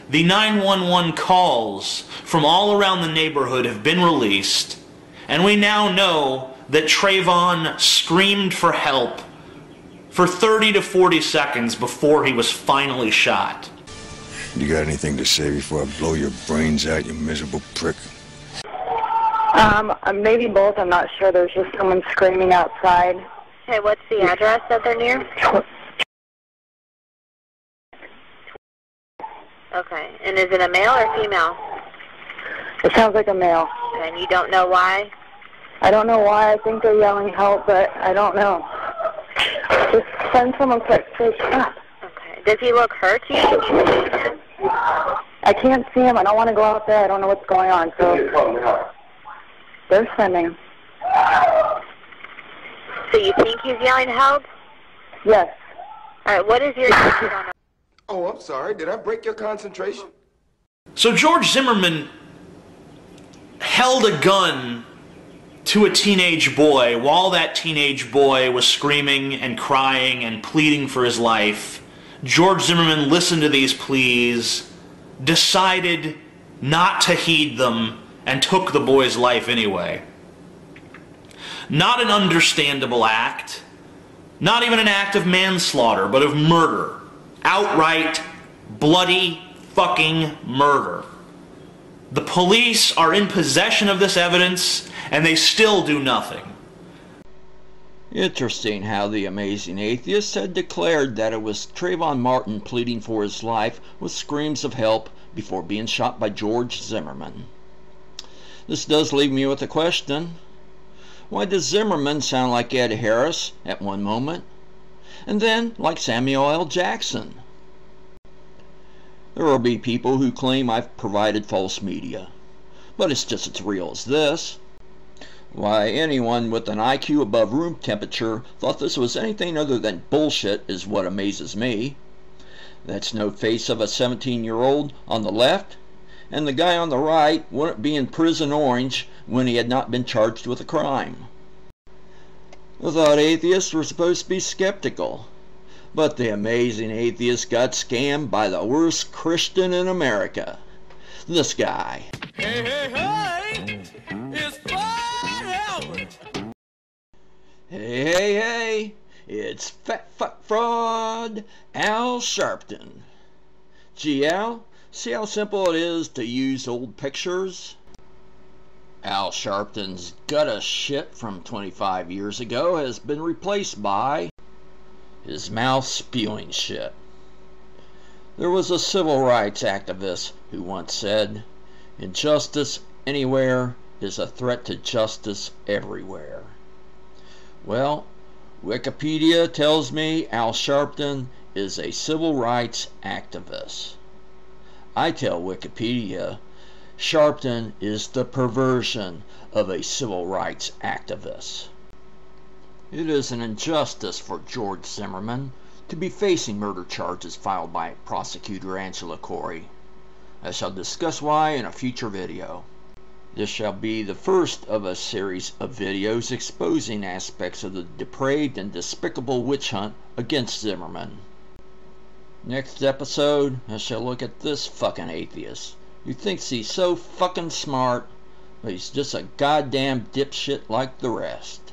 The 911 calls from all around the neighborhood have been released, and we now know that Trayvon screamed for help for 30 to 40 seconds before he was finally shot. You got anything to say before I blow your brains out, you miserable prick? Maybe both. I'm not sure. There's just someone screaming outside. Hey, what's the address that they're near? Okay. And is it a male or female? It sounds like a male. And you don't know why? I don't know why. I think they're yelling help, but I don't know. Just send someone quick. Please stop. Okay. Does he look hurt? You can you see him? I can't see him. I don't want to go out there. I don't know what's going on. So they're sending. So you think he's yelling help? Yes. All right. What is your take on? Oh, I'm sorry. Did I break your concentration? So George Zimmerman held a gun to a teenage boy while that teenage boy was screaming and crying and pleading for his life. George Zimmerman listened to these pleas, decided not to heed them, and took the boy's life anyway. Not an understandable act, not even an act of manslaughter, but of murder. Outright, bloody fucking murder. The police are in possession of this evidence, and they still do nothing. Interesting how the Amazing Atheist had declared that it was Trayvon Martin pleading for his life with screams of help before being shot by George Zimmerman. This does leave me with a question. Why does Zimmerman sound like Ed Harris at one moment, and then like Samuel L. Jackson? There will be people who claim I've provided false media, but it's just as real as this. Why, anyone with an IQ above room temperature thought this was anything other than bullshit is what amazes me. That's no face of a 17-year-old on the left, and the guy on the right wouldn't be in prison orange when he had not been charged with a crime. I thought atheists were supposed to be skeptical, but the Amazing Atheist got scammed by the worst Christian in America. This guy. Hey, hey, hey! It's forever! Hey, hey, hey! It's Fat Fuck Fraud Al Sharpton. Gee, Al, see how simple it is to use old pictures? Al Sharpton's gutter shit from 25 years ago has been replaced by his mouth spewing shit. There was a civil rights activist who once said, "Injustice anywhere is a threat to justice everywhere." Well, Wikipedia tells me Al Sharpton is a civil rights activist. I tell Wikipedia Sharpton is the perversion of a civil rights activist. It is an injustice for George Zimmerman to be facing murder charges filed by prosecutor Angela Corey. I shall discuss why in a future video. This shall be the first of a series of videos exposing aspects of the depraved and despicable witch hunt against Zimmerman. Next episode, I shall look at this fucking atheist who thinks he's so fucking smart, but he's just a goddamn dipshit like the rest.